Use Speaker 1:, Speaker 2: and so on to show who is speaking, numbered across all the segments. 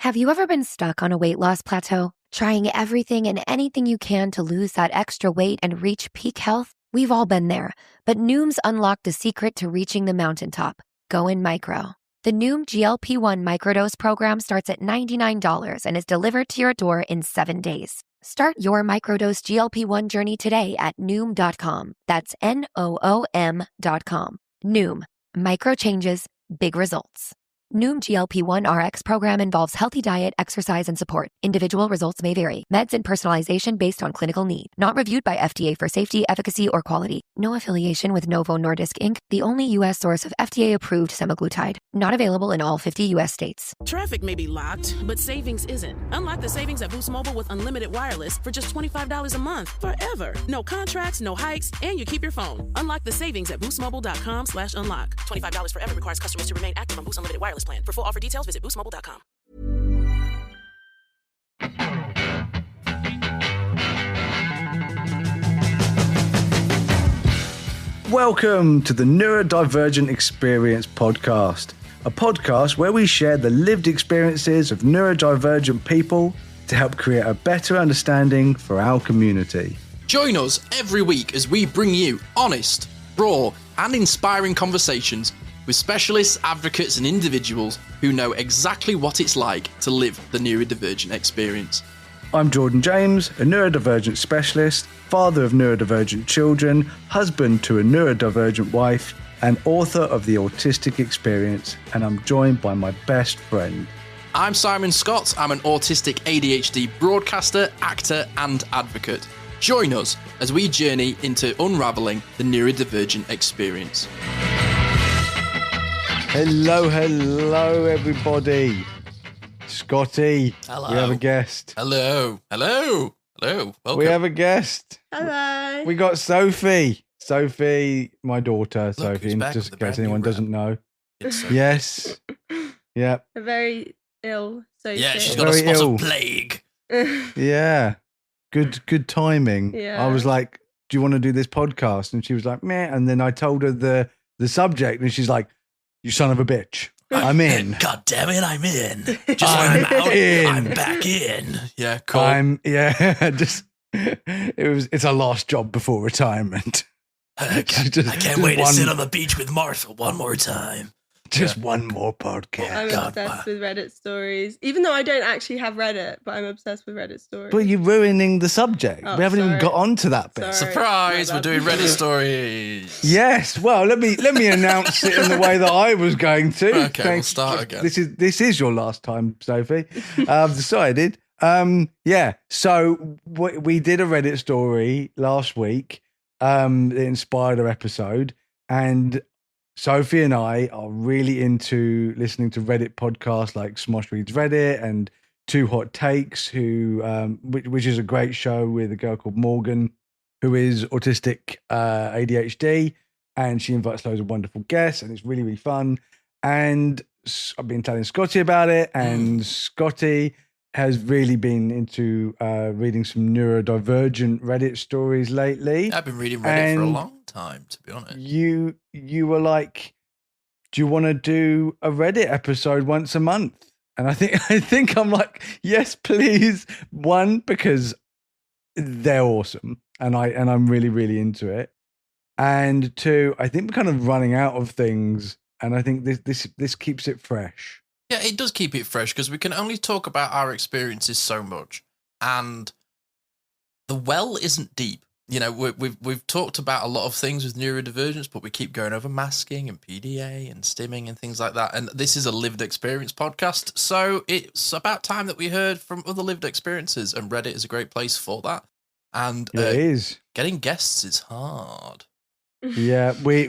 Speaker 1: Have you ever been stuck on a weight loss plateau, trying everything and anything you can to lose that extra weight and reach peak health? We've all been there, but Noom's unlocked the secret to reaching the mountaintop. Go in micro. The Noom GLP-1 microdose program starts at $99 and is delivered to your door in 7 days. Start your microdose GLP-1 journey today at Noom.com. That's Noom.com. Noom. Micro changes, big results. Noom GLP-1 RX program involves healthy diet, exercise, and support. Individual results may vary. Meds and personalization based on clinical need. Not reviewed by FDA for safety, efficacy, or quality. No affiliation with Novo Nordisk Inc., the only U.S. source of FDA-approved semaglutide. Not available in all 50 U.S. states.
Speaker 2: Traffic may be locked, but savings isn't. Unlock the savings at Boost Mobile with unlimited wireless for just $25 a month. Forever. No contracts, no hikes, and you keep your phone. Unlock the savings at boostmobile.com/unlock. $25 forever requires customers to remain active on Boost Unlimited wireless plan. For full offer details, visit boostmobile.com.
Speaker 3: Welcome to the Neurodivergent Experience podcast, a podcast where we share the lived experiences of neurodivergent people to help create a better understanding for our community.
Speaker 4: Join us every week as we bring you honest, raw, and inspiring conversations with specialists, advocates, and individuals who know exactly what it's like to live the neurodivergent experience.
Speaker 3: I'm Jordan James, a neurodivergent specialist, father of neurodivergent children, husband to a neurodivergent wife, and author of The Autistic Experience, and I'm joined by my best friend.
Speaker 4: I'm Simon Scott. I'm an autistic ADHD broadcaster, actor, and advocate. Join us as we journey into unravelling the neurodivergent experience.
Speaker 3: Hello, everybody. Scotty.
Speaker 4: Hello.
Speaker 3: We have a guest.
Speaker 4: Hello. Welcome.
Speaker 3: We have a guest.
Speaker 5: Hello.
Speaker 3: We got Sophie. Sophie, my daughter, Sophie,
Speaker 4: who's back
Speaker 3: just
Speaker 4: with
Speaker 3: in
Speaker 4: a
Speaker 3: case
Speaker 4: brand new
Speaker 3: anyone
Speaker 4: rap.
Speaker 3: doesn't know.
Speaker 4: It's so-
Speaker 3: Yes. Yep.
Speaker 5: A very ill Sophie.
Speaker 4: Yeah, she's got a
Speaker 3: Very
Speaker 4: spot
Speaker 3: ill.
Speaker 4: of plague.
Speaker 3: Yeah. Good timing.
Speaker 5: Yeah.
Speaker 3: I was like, do you want to do this podcast? And she was like, meh. And then I told her the subject and she's like, you son of a bitch. I'm in.
Speaker 4: God damn it, I'm in. Just
Speaker 3: I'm
Speaker 4: when I'm out,
Speaker 3: in.
Speaker 4: I'm back in. Yeah, cool.
Speaker 3: It's a last job before retirement.
Speaker 4: I can't wait to sit on the beach with Martha one more time.
Speaker 3: Just one more podcast.
Speaker 5: I'm obsessed with Reddit stories. Even though I don't actually have Reddit, but I'm obsessed with Reddit stories.
Speaker 3: But you're ruining the subject.
Speaker 5: Oh,
Speaker 3: we haven't even
Speaker 5: sorry.
Speaker 3: got onto that bit.
Speaker 5: Sorry.
Speaker 4: Surprise,
Speaker 5: My
Speaker 4: we're
Speaker 5: bad.
Speaker 4: doing Reddit stories.
Speaker 3: Yes. Well, let me announce it in the way that I was going to.
Speaker 4: Okay, we'll start again.
Speaker 3: This is your last time, Sophie. I've decided. Yeah. So we did a Reddit story last week. It inspired our episode, and Sophie and I are really into listening to Reddit podcasts like Smosh Reads Reddit and Two Hot Takes, which is a great show with a girl called Morgan, who is autistic ADHD, and she invites loads of wonderful guests, and it's really, really fun. And I've been telling Scotty about it, and Scotty has really been into reading some neurodivergent Reddit stories lately.
Speaker 4: I've been reading Reddit for a long time, to be honest.
Speaker 3: You were like, do you want to do a Reddit episode once a month? And I think I'm like, yes, please. One, because they're awesome, and I'm really, really into it. And two, I think we're kind of running out of things, and I think this keeps it fresh.
Speaker 4: Yeah, it does keep it fresh because we can only talk about our experiences so much, and the well isn't deep. You know, we've talked about a lot of things with neurodivergence, but we keep going over masking and PDA and stimming and things like that. And this is a lived experience podcast, so it's about time that we heard from other lived experiences, and Reddit is a great place for that. And
Speaker 3: It is.
Speaker 4: getting guests is hard.
Speaker 3: Yeah, we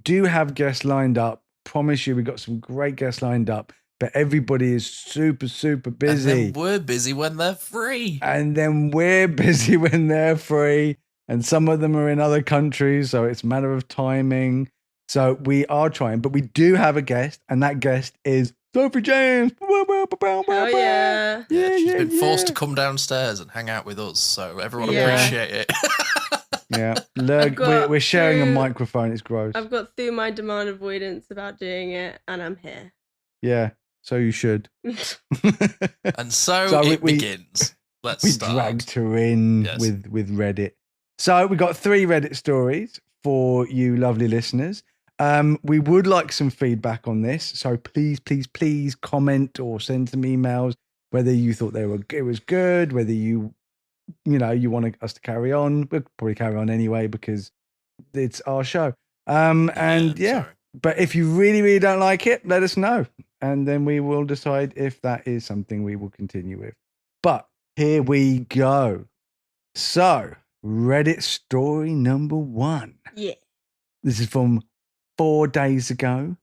Speaker 3: do have guests lined up. Promise you, we got some great guests lined up, but everybody is super, super busy.
Speaker 4: And then we're busy when they're free.
Speaker 3: And then we're busy when they're free. And some of them are in other countries, so it's a matter of timing. So we are trying, but we do have a guest, and that guest is Sophie James.
Speaker 5: Oh, yeah.
Speaker 4: Yeah, she's been forced to come downstairs and hang out with us, so everyone
Speaker 5: Yeah.
Speaker 4: appreciate it.
Speaker 3: Yeah, look, we're sharing a
Speaker 5: through-
Speaker 3: microphone. It's gross.
Speaker 5: I've got through my demand avoidance about doing it, and I'm here.
Speaker 3: Yeah, So you should.
Speaker 4: And so,
Speaker 3: So
Speaker 4: it
Speaker 3: we-
Speaker 4: begins. Let's
Speaker 3: We
Speaker 4: start.
Speaker 3: dragged her in
Speaker 4: Yes.
Speaker 3: with Reddit. So we got 3 Reddit stories for you lovely listeners. We would like some feedback on this. So please comment or send some emails whether you thought it was good, whether you want us to carry on. We'll probably carry on anyway because it's our show.
Speaker 4: Sorry.
Speaker 3: But if you really, really don't like it, let us know. And then we will decide if that is something we will continue with. But here we go. So, Reddit story number 1.
Speaker 5: Yeah.
Speaker 3: This is from 4 days ago.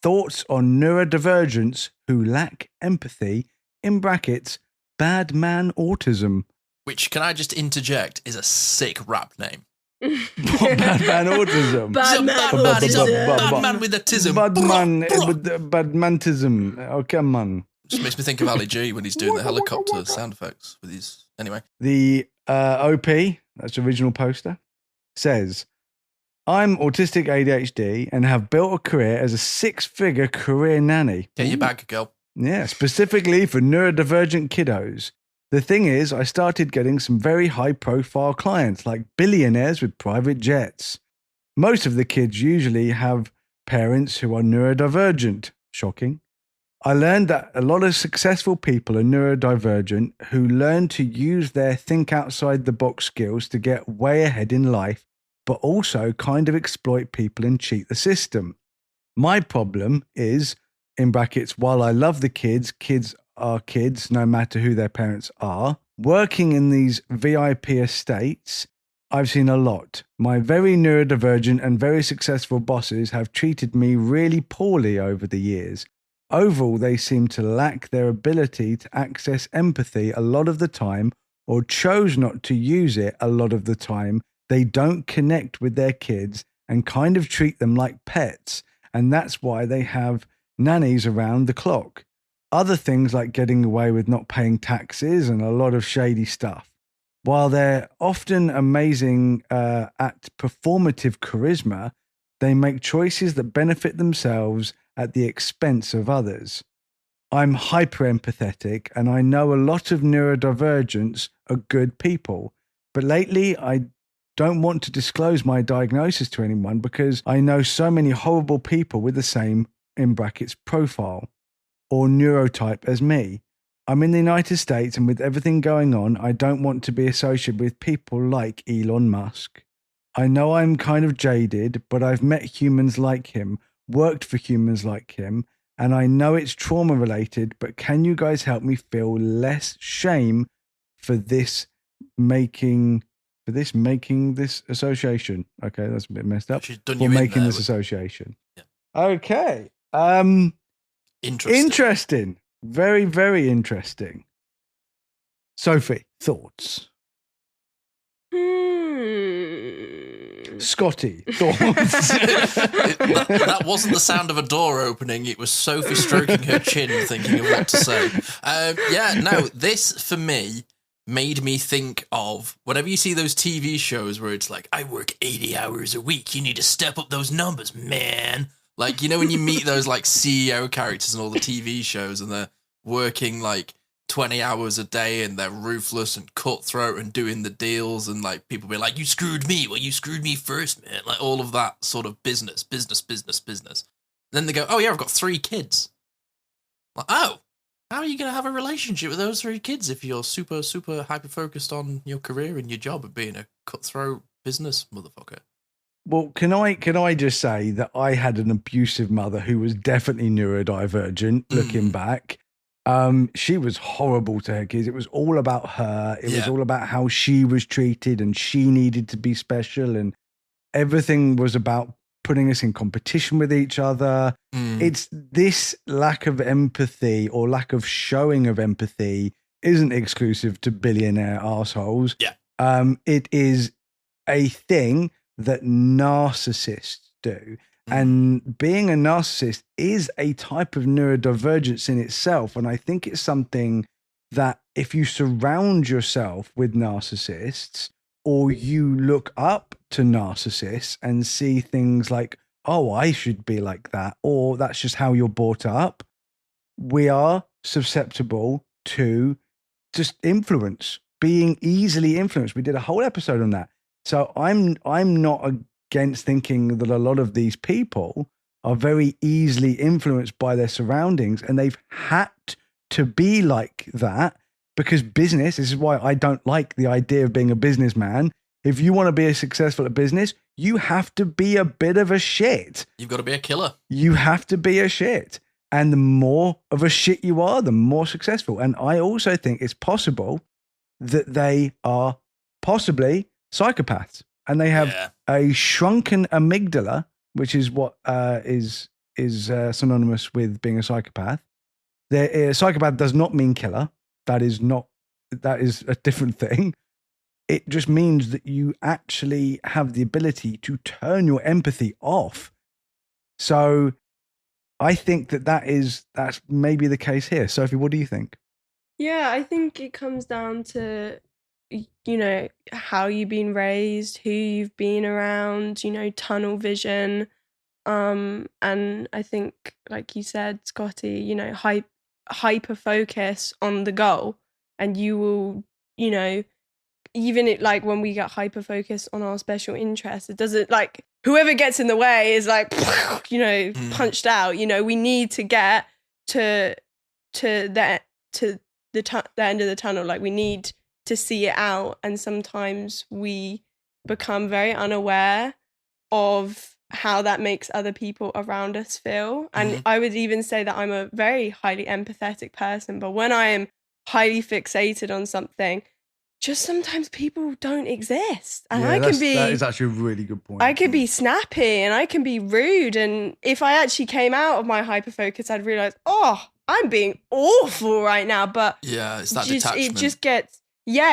Speaker 3: Thoughts on neurodivergents who lack empathy, in brackets, bad man autism.
Speaker 4: Which, can I just interject, is a sick rap name.
Speaker 3: Bad man autism.
Speaker 5: Bad man
Speaker 4: He's a
Speaker 5: autism.
Speaker 4: bad man with autism.
Speaker 3: Badmantism. Oh, come on.
Speaker 4: Just makes me think of Ali G when he's doing the helicopter sound effects with his. Anyway,
Speaker 3: The OP, that's the original poster, says, I'm autistic ADHD and have built a career as a 6-figure career nanny.
Speaker 4: get your bag, girl.
Speaker 3: Yeah, specifically for neurodivergent kiddos. The thing is, I started getting some very high-profile clients, like billionaires with private jets. Most of the kids usually have parents who are neurodivergent. Shocking. I learned that a lot of successful people are neurodivergent who learn to use their think outside the box skills to get way ahead in life, but also kind of exploit people and cheat the system. My problem is, in brackets, while I love the kids, kids are kids no matter who their parents are. Working in these VIP estates, I've seen a lot. My very neurodivergent and very successful bosses have treated me really poorly over the years. Overall, they seem to lack their ability to access empathy a lot of the time, or chose not to use it a lot of the time. They don't connect with their kids and kind of treat them like pets, and that's why they have nannies around the clock. Other things like getting away with not paying taxes and a lot of shady stuff. While they're often amazing at performative charisma, they make choices that benefit themselves at the expense of others. I'm hyper empathetic and I know a lot of neurodivergents are good people, but lately I don't want to disclose my diagnosis to anyone because I know so many horrible people with the same, in brackets, profile or neurotype as me. I'm in the United States, and with everything going on, I don't want to be associated with people like Elon Musk. I know I'm kind of jaded, but I've met humans like him, worked for humans like him, and I know it's trauma related, but can you guys help me feel less shame for making this association? Okay, that's a bit messed up.
Speaker 4: She's done
Speaker 3: For
Speaker 4: you in
Speaker 3: making
Speaker 4: there
Speaker 3: this
Speaker 4: with-
Speaker 3: association.
Speaker 4: Yeah.
Speaker 3: Okay.
Speaker 4: Interesting.
Speaker 3: Interesting. Very, very interesting. Sophie, thoughts? Scotty, thoughts?
Speaker 4: That wasn't the sound of a door opening. It was Sophie stroking her chin, thinking of what to say. This for me made me think of whenever you see those TV shows where it's like, I work 80 hours a week. You need to step up those numbers, man. Like, you know, when you meet those like CEO characters in all the TV shows and they're working like 20 hours a day and they're ruthless and cutthroat and doing the deals, and like people be like, you screwed me. Well, you screwed me first, man. Like all of that sort of business. And then they go, oh yeah, I've got 3 kids. Like, oh, how are you going to have a relationship with those 3 kids if you're super, super hyper-focused on your career and your job of being a cutthroat business motherfucker?
Speaker 3: Well, can I just say that I had an abusive mother who was definitely neurodivergent, looking back. She was horrible to her kids. It was all about her. It was all about how she was treated and she needed to be special, and everything was about putting us in competition with each other. It's this lack of empathy or lack of showing of empathy isn't exclusive to billionaire assholes.
Speaker 4: Yeah.
Speaker 3: It is a thing that narcissists do. And being a narcissist is a type of neurodivergence in itself. And I think it's something that if you surround yourself with narcissists, or you look up to narcissists and see things like, oh, I should be like that, or that's just how you're brought up, we are susceptible to just influence, being easily influenced. We did a whole episode on that. So I'm not against thinking that a lot of these people are very easily influenced by their surroundings, and they've had to be like that because business, this is why I don't like the idea of being a businessman. If you want to be successful at business, you have to be a bit of a shit.
Speaker 4: You've got to be a killer.
Speaker 3: You have to be a shit. And the more of a shit you are, the more successful. And I also think it's possible that they are possibly psychopaths, and they have a shrunken amygdala, which is what is synonymous with being a psychopath. A psychopath does not mean killer. That is a different thing. It just means that you actually have the ability to turn your empathy off. So I think that's maybe the case here. Sophie, what do you think?
Speaker 5: Yeah, I think it comes down to, how you've been raised, who you've been around, tunnel vision. And I think, like you said, Scotty, hyper focus on the goal, and you will, even like when we get hyper focused on our special interest, it doesn't, like, whoever gets in the way is like, punched out. We need to get to the end of the tunnel. Like, we need to see it out, and sometimes we become very unaware of how that makes other people around us feel. And I would even say that I'm a very highly empathetic person, but when I am highly fixated on something, just sometimes people don't exist. And that
Speaker 3: is actually a really good point.
Speaker 5: I could be snappy and I can be rude. And if I actually came out of my hyperfocus, I'd realize, I'm being awful right now. But
Speaker 4: it's that detachment.
Speaker 5: It just gets,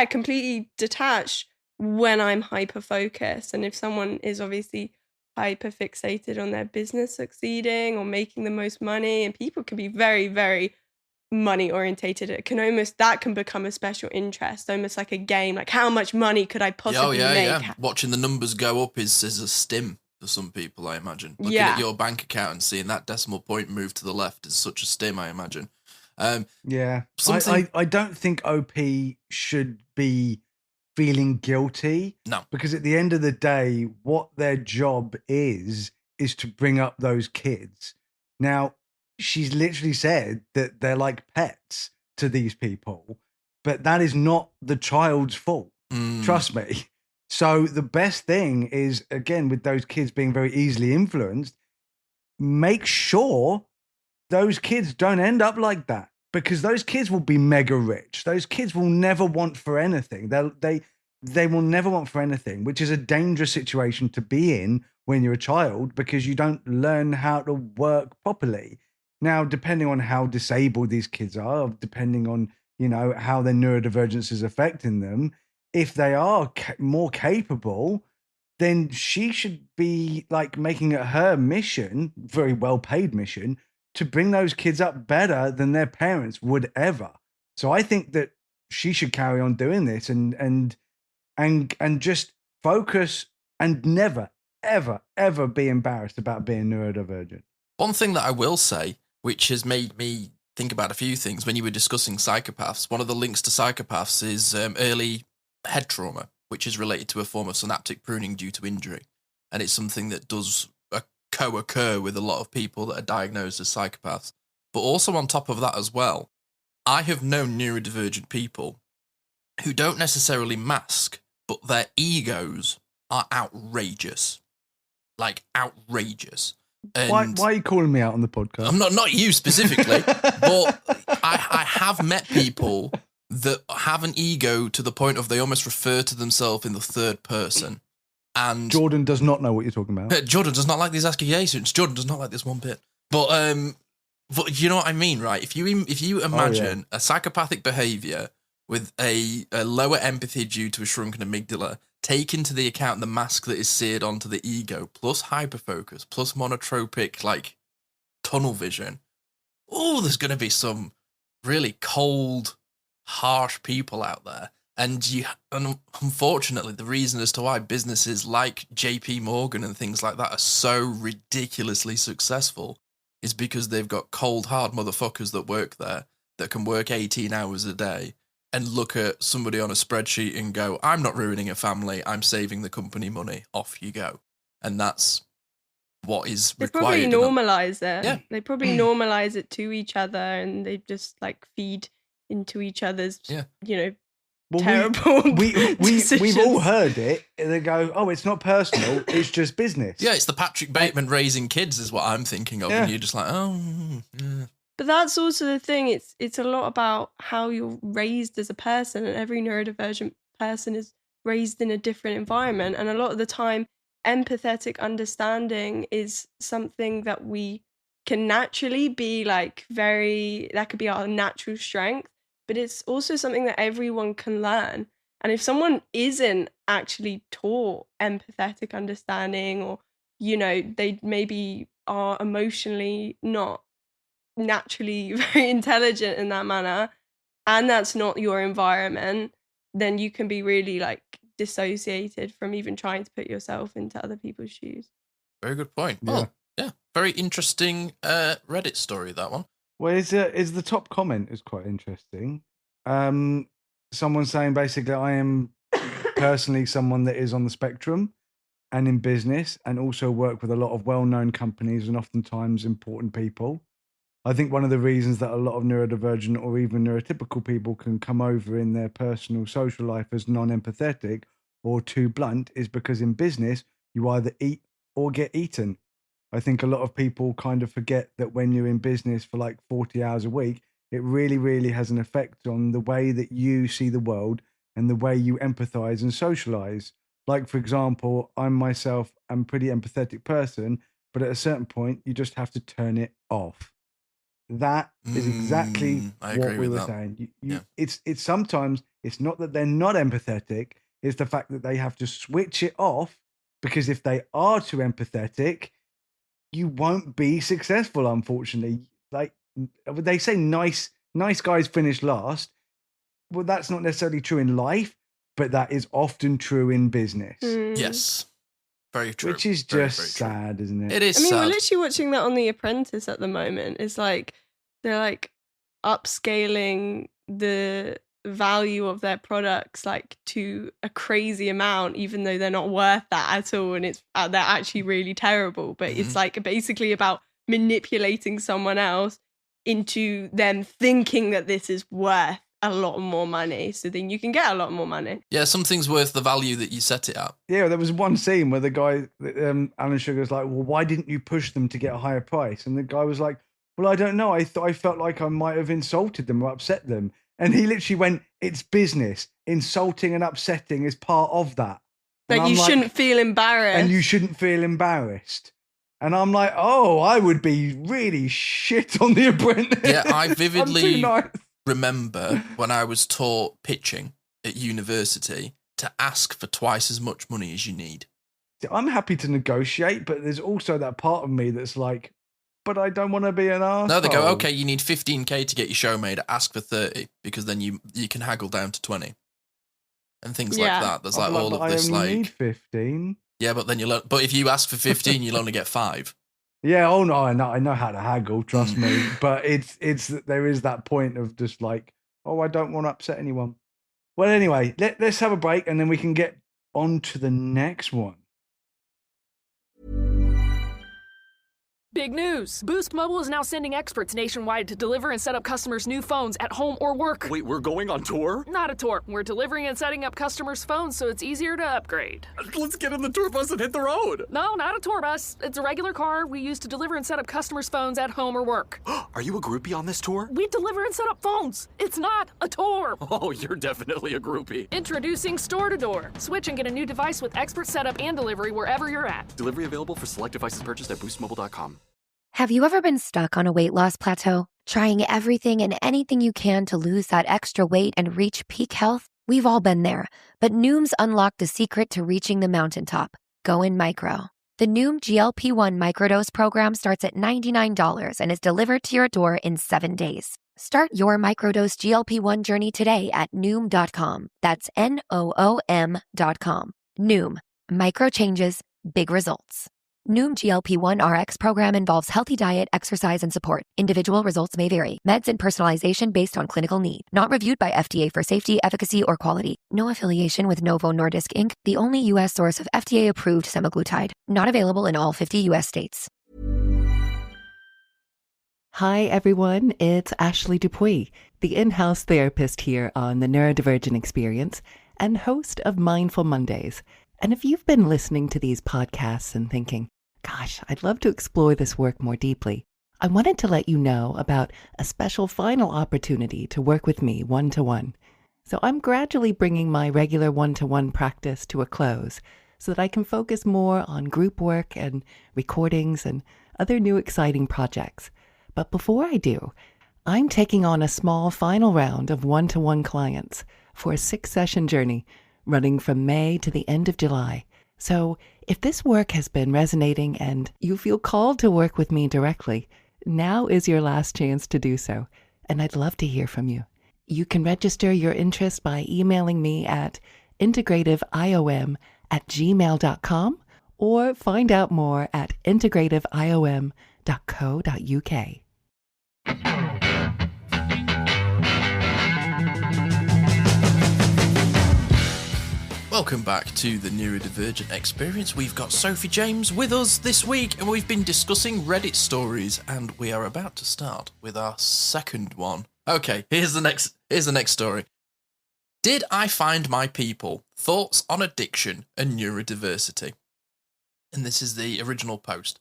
Speaker 5: completely detached when I'm hyper-focused. And if someone is obviously hyper-fixated on their business succeeding or making the most money, and people can be very, very money-orientated, that can become a special interest, almost like a game. Like, how much money could I possibly make?
Speaker 4: Yeah. Watching the numbers go up is a stim for some people, I imagine. Looking at your bank account and seeing that decimal point move to the left is such a stim, I imagine.
Speaker 3: I don't think OP should be feeling guilty.
Speaker 4: No.
Speaker 3: Because at the end of the day, what their job is to bring up those kids. Now, she's literally said that they're like pets to these people, but that is not the child's fault. Trust me. So the best thing is, again, with those kids being very easily influenced, make sure those kids don't end up like that, because those kids will be mega rich. Those kids will never want for anything. They will never want for anything, which is a dangerous situation to be in when you're a child, because you don't learn how to work properly. Now, depending on how disabled these kids are, depending on, how their neurodivergence is affecting them, if they are more capable, then she should be like making it her mission, very well-paid mission, to bring those kids up better than their parents would ever. So I think that she should carry on doing this and just focus and never, ever, ever be embarrassed about being neurodivergent.
Speaker 4: One thing that I will say, which has made me think about a few things when you were discussing psychopaths, one of the links to psychopaths is early head trauma, which is related to a form of synaptic pruning due to injury. And it's something that does co-occur with a lot of people that are diagnosed as psychopaths. But also on top of that as well, I have known neurodivergent people who don't necessarily mask, but their egos are outrageous. Like, outrageous. And
Speaker 3: why are you calling me out on the podcast?
Speaker 4: I'm not you specifically, but I have met people that have an ego to the point of they almost refer to themselves in the third person. And
Speaker 3: Jordan does not know what you're talking about.
Speaker 4: Jordan does not like these accusations. Jordan does not like this one bit. But you know what I mean, right? If you imagine a psychopathic behavior with a lower empathy due to a shrunken amygdala, take into the account the mask that is seared onto the ego, plus hyperfocus, plus monotropic, like, tunnel vision. Oh, there's going to be some really cold, harsh people out there. And unfortunately, the reason as to why businesses like JP Morgan and things like that are so ridiculously successful is because they've got cold, hard motherfuckers that work there that can work 18 hours a day and look at somebody on a spreadsheet and go, I'm not ruining a family, I'm saving the company money, off you go. And that's what is required.
Speaker 5: They probably normalize it.
Speaker 4: Yeah.
Speaker 5: They probably normalize it to each other, and they just like feed into each other's, terrible
Speaker 3: we've all heard it. And they go, oh, it's not personal, it's just business.
Speaker 4: Yeah, it's the Patrick Bateman raising kids is what I'm thinking of. Yeah. And you're just like, oh, yeah.
Speaker 5: But that's also the thing. It's a lot about how you're raised as a person, and every neurodivergent person is raised in a different environment. And a lot of the time, empathetic understanding is something that we can naturally be like that could be our natural strength, but it's also something that everyone can learn. And if someone isn't actually taught empathetic understanding, or, they maybe are emotionally not naturally very intelligent in that manner, and that's not your environment, then you can be really like dissociated from even trying to put yourself into other people's shoes.
Speaker 4: Very good point. Yeah. Well, yeah, very interesting Reddit story, that one.
Speaker 3: Well, is the top comment is quite interesting. Someone saying basically, I am personally someone that is on the spectrum and in business, and also work with a lot of well-known companies and oftentimes important people. I think one of the reasons that a lot of neurodivergent or even neurotypical people can come over in their personal social life as non-empathetic or too blunt is because in business, you either eat or get eaten. I think a lot of people kind of forget that when you're in business for like 40 hours a week, it really, really has an effect on the way that you see the world and the way you empathize and socialize. Like, for example, I myself am a pretty empathetic person, but at a certain point, you just have to turn it off. That is exactly what we were saying. It's sometimes it's not that they're not empathetic, it's the fact that they have to switch it off, because if they are too empathetic, you won't be successful, unfortunately. Like they say, nice guys finish last. Well, that's not necessarily true in life, but that is often true in business.
Speaker 4: Yes. Very true.
Speaker 3: Which is
Speaker 4: very,
Speaker 3: just sad, isn't it?
Speaker 4: It is
Speaker 5: sad.
Speaker 4: sad.
Speaker 5: We're literally watching that on The Apprentice at the moment. It's like they're like upscaling the value of their products like to a crazy amount, even though they're not worth that at all, and it's they're actually really terrible. But it's like basically about manipulating someone else into them thinking that this is worth a lot more money, so then you can get a lot more money.
Speaker 4: Yeah, something's worth the value that you set it at.
Speaker 3: Yeah, there was one scene where the guy, Alan Sugar's like, well, why didn't you push them to get a higher price? And the guy was like, well, I don't know. I felt like I might have insulted them or upset them. And he literally went, it's business. Insulting and upsetting is part of that.
Speaker 5: Like, you shouldn't feel embarrassed.
Speaker 3: And you shouldn't feel embarrassed. And I'm like, oh, I would be really shit on The Apprentice.
Speaker 4: Yeah, I vividly remember when I was taught pitching at university to ask for twice as much money as you need.
Speaker 3: I'm happy to negotiate, but there's also that part of me that's like, but I don't want to be an arsehole.
Speaker 4: No, they go, okay, you need 15k to get your show made, ask for 30, because then you can haggle down to 20. And things like that. There's like all of this, like,
Speaker 3: I need 15.
Speaker 4: Yeah, but then but if you ask for 15, you'll only get 5.
Speaker 3: Yeah, oh no, I know how to haggle, trust me. But it's there is that point of just like, oh, I don't want to upset anyone. Well, anyway, let's have a break and then we can get on to the next one.
Speaker 6: Big news! Boost Mobile is now sending experts nationwide to deliver and set up customers' new phones at home or work.
Speaker 7: Wait, we're going on tour?
Speaker 6: Not a tour. We're delivering and setting up customers' phones so it's easier to upgrade.
Speaker 7: Let's get in the tour bus and hit the road.
Speaker 6: No, not a tour bus. It's a regular car we use to deliver and set up customers' phones at home or work.
Speaker 7: Are you a groupie on this tour?
Speaker 6: We deliver and set up phones. It's not a tour.
Speaker 7: Oh, you're definitely a groupie.
Speaker 6: Introducing Store to Door. Switch and get a new device with expert setup and delivery wherever you're at.
Speaker 7: Delivery available for select devices purchased at boostmobile.com.
Speaker 1: Have you ever been stuck on a weight loss plateau? Trying everything and anything you can to lose that extra weight and reach peak health? We've all been there, but Noom's unlocked the secret to reaching the mountaintop. Go in micro. The Noom GLP-1 microdose program starts at $99 and is delivered to your door in 7 days. Start your microdose GLP-1 journey today at Noom.com. That's Noom.com. Noom. Micro changes, big results. Noom GLP-1 RX program involves healthy diet, exercise, and support. Individual results may vary. Meds and personalization based on clinical need. Not reviewed by FDA for safety, efficacy, or quality. No affiliation with Novo Nordisk Inc., the only U.S. source of FDA-approved semaglutide. Not available in all 50 U.S. states.
Speaker 8: Hi, everyone. It's Ashley Dupuy, the in-house therapist here on the Neurodivergent Experience and host of Mindful Mondays. And if you've been listening to these podcasts and thinking, gosh, I'd love to explore this work more deeply, I wanted to let you know about a special final opportunity to work with me one-to-one. So I'm gradually bringing my regular one-to-one practice to a close so that I can focus more on group work and recordings and other new exciting projects. But before I do, I'm taking on a small final round of one-to-one clients for a 6-session journey running from May to the end of July. So if this work has been resonating and you feel called to work with me directly, now is your last chance to do so, and I'd love to hear from you. You can register your interest by emailing me at integrativeiom@gmail.com or find out more at integrativeiom.co.uk.
Speaker 4: Welcome back to the Neurodivergent Experience. We've got Sophie James with us this week, and we've been discussing Reddit stories, and we are about to start with our second one. Okay, here's the next story. Did I find my people? Thoughts on addiction and neurodiversity. And this is the original post.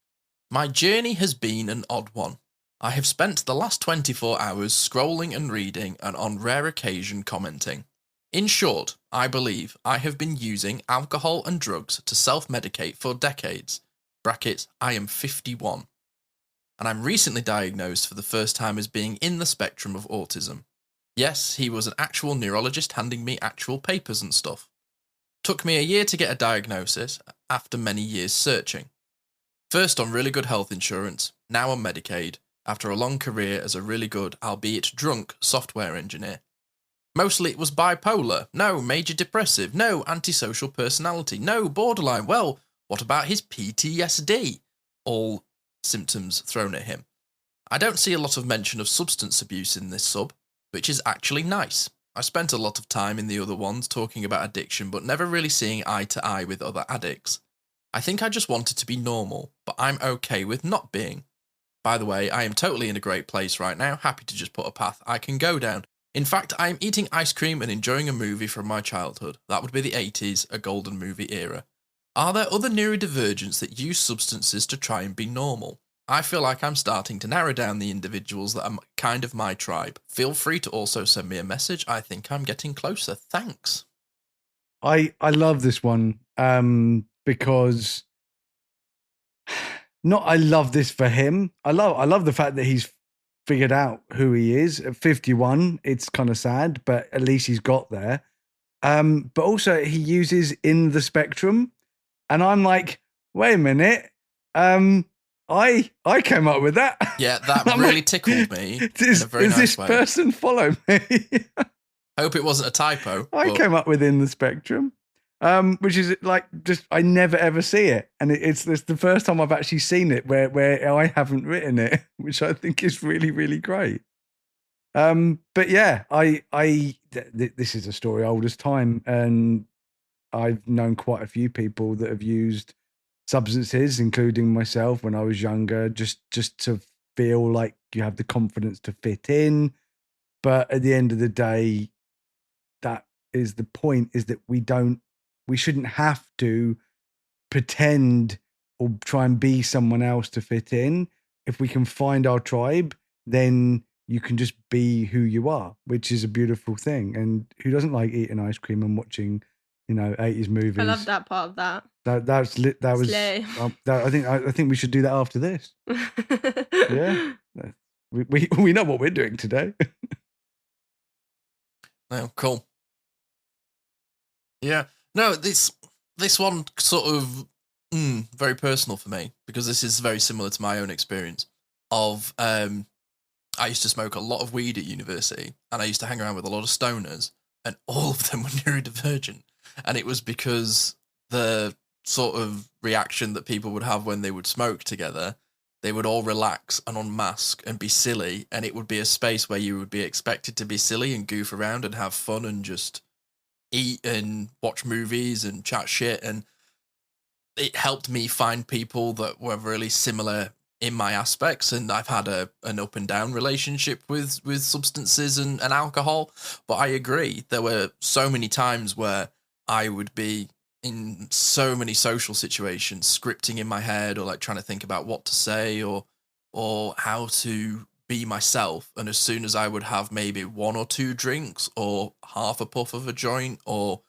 Speaker 4: My journey has been an odd one. I have spent the last 24 hours scrolling and reading, and on rare occasion commenting. In short, I believe I have been using alcohol and drugs to self-medicate for decades. Brackets, I am 51. And I'm recently diagnosed for the first time as being in the spectrum of autism. Yes, he was an actual neurologist handing me actual papers and stuff. Took me a year to get a diagnosis after many years searching. First on really good health insurance, now on Medicaid, after a long career as a really good, albeit drunk, software engineer. Mostly it was bipolar, no major depressive, no antisocial personality, no borderline. Well, what about his PTSD? All symptoms thrown at him. I don't see a lot of mention of substance abuse in this sub, which is actually nice. I spent a lot of time in the other ones talking about addiction, but never really seeing eye to eye with other addicts. I think I just wanted to be normal, but I'm okay with not being. By the way, I am totally in a great place right now, happy to just put a path I can go down. In fact, I am eating ice cream and enjoying a movie from my childhood. That would be the 80s, a golden movie era. Are there other neurodivergents that use substances to try and be normal? I feel like I'm starting to narrow down the individuals that are kind of my tribe. Feel free to also send me a message. I think I'm getting closer. Thanks.
Speaker 3: I love this one because I love this for him. I love the fact that he's figured out who he is at 51. It's kind of sad, but at least he's got there. But also he uses in the spectrum, and I'm like, wait a minute. I came up with that.
Speaker 4: Yeah, that really tickled me.
Speaker 3: Does this person follow me?
Speaker 4: Hope it wasn't a typo.
Speaker 3: I came up with in the spectrum, which is like just I never ever see it, and it's the first time I've actually seen it where I haven't written it, which I think is really really great. But yeah, this is a story old as time, and I've known quite a few people that have used substances, including myself when I was younger, just to feel like you have the confidence to fit in. But at the end of the day, that is the point, is that we shouldn't have to pretend or try and be someone else to fit in. If we can find our tribe, then you can just be who you are, which is a beautiful thing. And who doesn't like eating ice cream and watching, 80s movies?
Speaker 5: I love that part of that.
Speaker 3: That was. I think we should do that after this. Yeah, we know what we're doing today.
Speaker 4: Oh, cool. Yeah, no, this one sort of very personal for me, because this is very similar to my own experience of I used to smoke a lot of weed at university, and I used to hang around with a lot of stoners, and all of them were neurodivergent. And it was because the sort of reaction that people would have when they would smoke together. They would all relax and unmask and be silly, and it would be a space where you would be expected to be silly and goof around and have fun and just eat and watch movies and chat shit. And it helped me find people that were really similar in my aspects, and I've had an up and down relationship with substances and alcohol. But I agree, there were so many times where I would be in so many social situations, scripting in my head, or like trying to think about what to say or how to be myself. And as soon as I would have maybe 1 or 2 drinks or half a puff of a joint or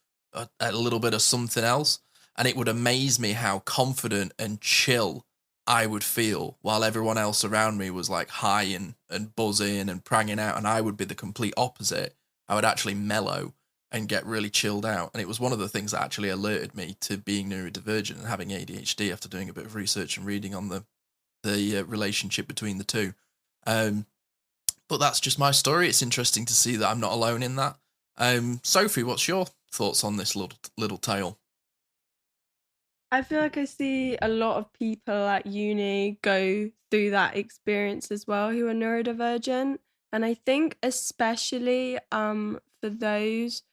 Speaker 4: a little bit of something else, and it would amaze me how confident and chill I would feel while everyone else around me was like high and buzzing and pranging out, and I would be the complete opposite. I would actually mellow and get really chilled out. And it was one of the things that actually alerted me to being neurodivergent and having ADHD after doing a bit of research and reading on the relationship between the two. But that's just my story. It's interesting to see that I'm not alone in that. Sophie, what's your thoughts on this little tale?
Speaker 5: I feel like I see a lot of people at uni go through that experience as well who are neurodivergent. And I think especially for those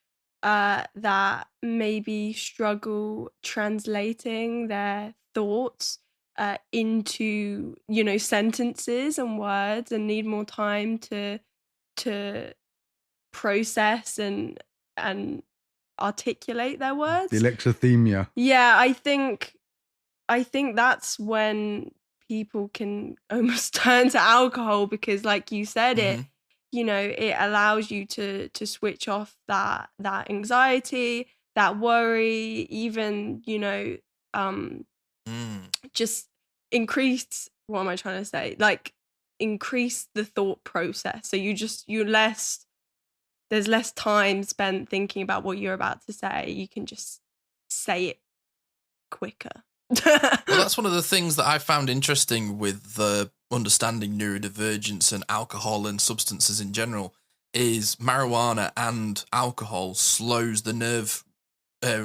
Speaker 5: that maybe struggle translating their thoughts into, sentences and words, and need more time to process and articulate their words.
Speaker 3: Alexithymia.
Speaker 5: Yeah, I think that's when people can almost turn to alcohol, because like you said, it allows you to switch off that anxiety, that worry, even just increase, what am I trying to say, like increase the thought process. So there's less time spent thinking about what you're about to say. You can just say it quicker.
Speaker 4: Well, that's one of the things that I found interesting with the understanding neurodivergence and alcohol and substances in general is marijuana and alcohol slows the nerve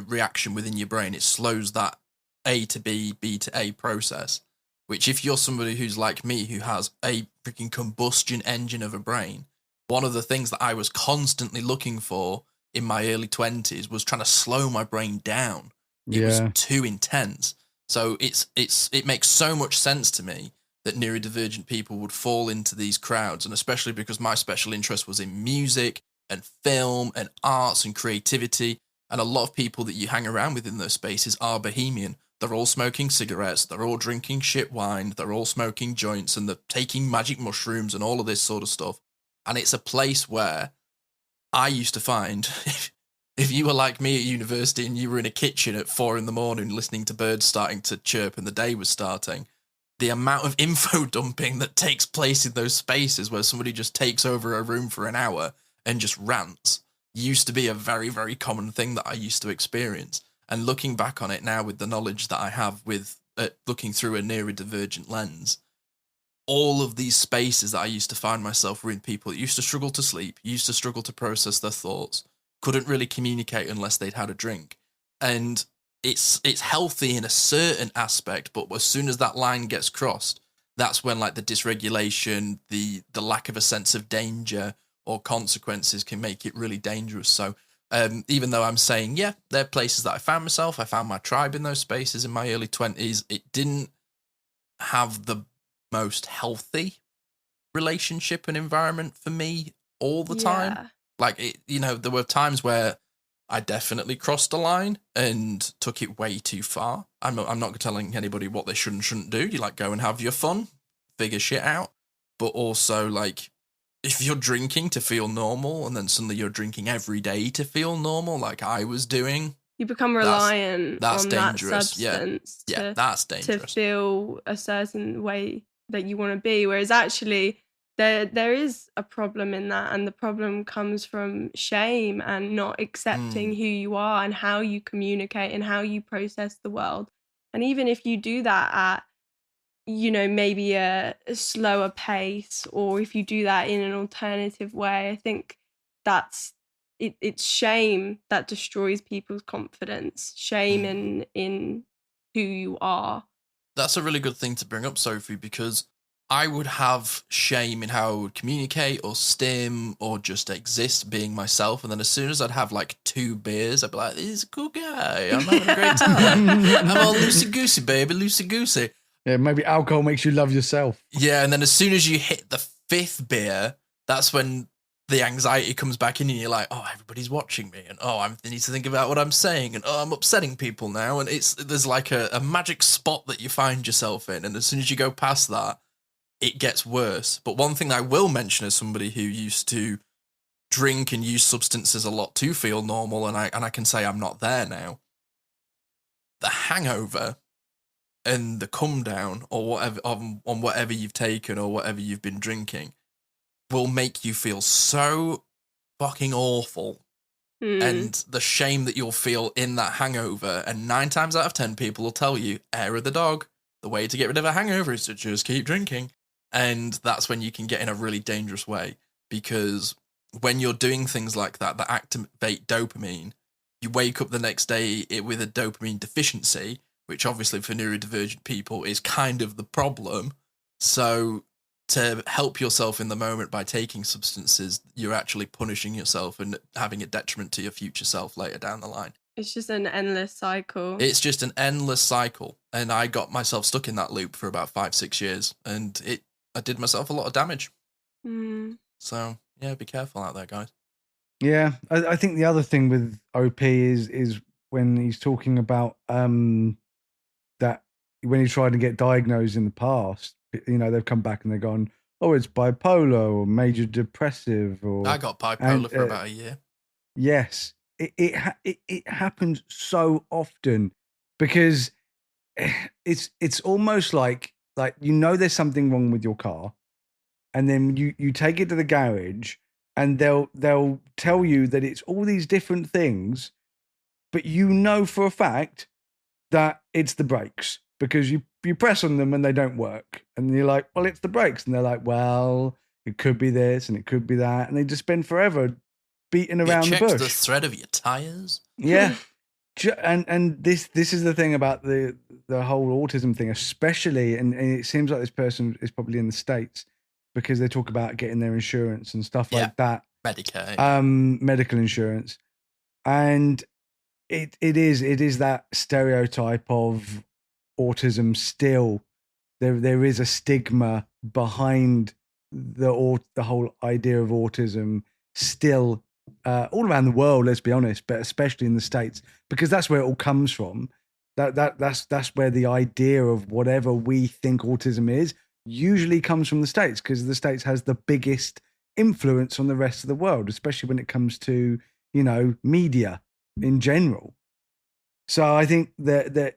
Speaker 4: reaction within your brain. It slows that A to B, B to A process, which if you're somebody who's like me, who has a freaking combustion engine of a brain, one of the things that I was constantly looking for in my early 20s was trying to slow my brain down. It was too intense. So it makes so much sense to me that neurodivergent people would fall into these crowds, and especially because my special interest was in music and film and arts and creativity, and a lot of people that you hang around with in those spaces are bohemian. They're all smoking cigarettes, they're all drinking shit wine, they're all smoking joints, and they're taking magic mushrooms and all of this sort of stuff. And it's a place where I used to find, if you were like me at university and you were in a kitchen at 4 a.m. listening to birds starting to chirp and the day was starting, the amount of info dumping that takes place in those spaces where somebody just takes over a room for an hour and just rants used to be a very, very common thing that I used to experience. And looking back on it now with the knowledge that I have with looking through a neurodivergent lens, all of these spaces that I used to find myself were in people that used to struggle to sleep, used to struggle to process their thoughts, couldn't really communicate unless they'd had a drink. And it's healthy in a certain aspect, but as soon as that line gets crossed, that's when like the dysregulation, the lack of a sense of danger or consequences can make it really dangerous. So even though I'm saying, yeah, there are places that I found myself, I found my tribe in those spaces in my early 20s, it didn't have the most healthy relationship and environment for me all the time. Like, there were times where I definitely crossed a line and took it way too far. I'm not telling anybody what they should and shouldn't do. You like go and have your fun, figure shit out. But also, like, if you're drinking to feel normal and then suddenly you're drinking every day to feel normal, like I was doing,
Speaker 5: you become reliant
Speaker 4: that's
Speaker 5: on
Speaker 4: dangerous.
Speaker 5: that substance
Speaker 4: that's dangerous.
Speaker 5: To feel a certain way that you want to be. Whereas actually there is a problem in that, and the problem comes from shame and not accepting who you are and how you communicate and how you process the world. And even if you do that at maybe a slower pace, or if you do that in an alternative way, I think that's it's shame that destroys people's confidence. Shame in who you are.
Speaker 4: That's a really good thing to bring up, Sophie, because I would have shame in how I would communicate or stim or just exist being myself. And then as soon as I'd have like 2 beers, I'd be like, he's a cool guy. I'm having a great time. I'm all loosey-goosey, baby, loosey-goosey.
Speaker 3: Yeah, maybe alcohol makes you love yourself.
Speaker 4: Yeah, and then as soon as you hit the 5th beer, that's when the anxiety comes back in and you're like, oh, everybody's watching me, and oh, I need to think about what I'm saying, and oh, I'm upsetting people now, and there's like a magic spot that you find yourself in, and as soon as you go past that, it gets worse. But one thing I will mention as somebody who used to drink and use substances a lot to feel normal, and I can say I'm not there now, the hangover and the come down or whatever on whatever you've taken or whatever you've been drinking will make you feel so fucking awful. And the shame that you'll feel in that hangover, and 9 times out of 10 people will tell you, hair of the dog, the way to get rid of a hangover is to just keep drinking. And that's when you can get in a really dangerous way, because when you're doing things like that activate dopamine, you wake up the next day with a dopamine deficiency, which obviously for neurodivergent people is kind of the problem. So to help yourself in the moment by taking substances, you're actually punishing yourself and having a detriment to your future self later down the line.
Speaker 5: It's just an endless cycle.
Speaker 4: It's just an endless cycle. And I got myself stuck in that loop for about 5-6 years, and I did myself a lot of damage. So yeah, be careful out there, guys.
Speaker 3: Yeah, I think the other thing with OP is when he's talking about that when he tried to get diagnosed in the past, you know, they've come back and they're gone, oh, it's bipolar or major depressive. Or
Speaker 4: I got bipolar for about a year.
Speaker 3: Yes, it happens so often because it's almost like you know there's something wrong with your car, and then you take it to the garage and they'll tell you that it's all these different things, but you know for a fact that it's the brakes because you press on them and they don't work, and you're like, well, it's the brakes, and they're like, well, it could be this and it could be that, and they just spend forever beating around the bush.
Speaker 4: The thread of your tires.
Speaker 3: Yeah. And this is the thing about the whole autism thing, especially, and it seems like this person is probably in the States because they talk about getting their insurance and stuff like that.
Speaker 4: Medicaid.
Speaker 3: Medical insurance. And it is that stereotype of autism still. There is a stigma behind the whole idea of autism still all around the world, let's be honest, but especially in the States, because that's where it all comes from. That's where the idea of whatever we think autism is usually comes from the States, because the States has the biggest influence on the rest of the world, especially when it comes to, you know, media in general. So I think that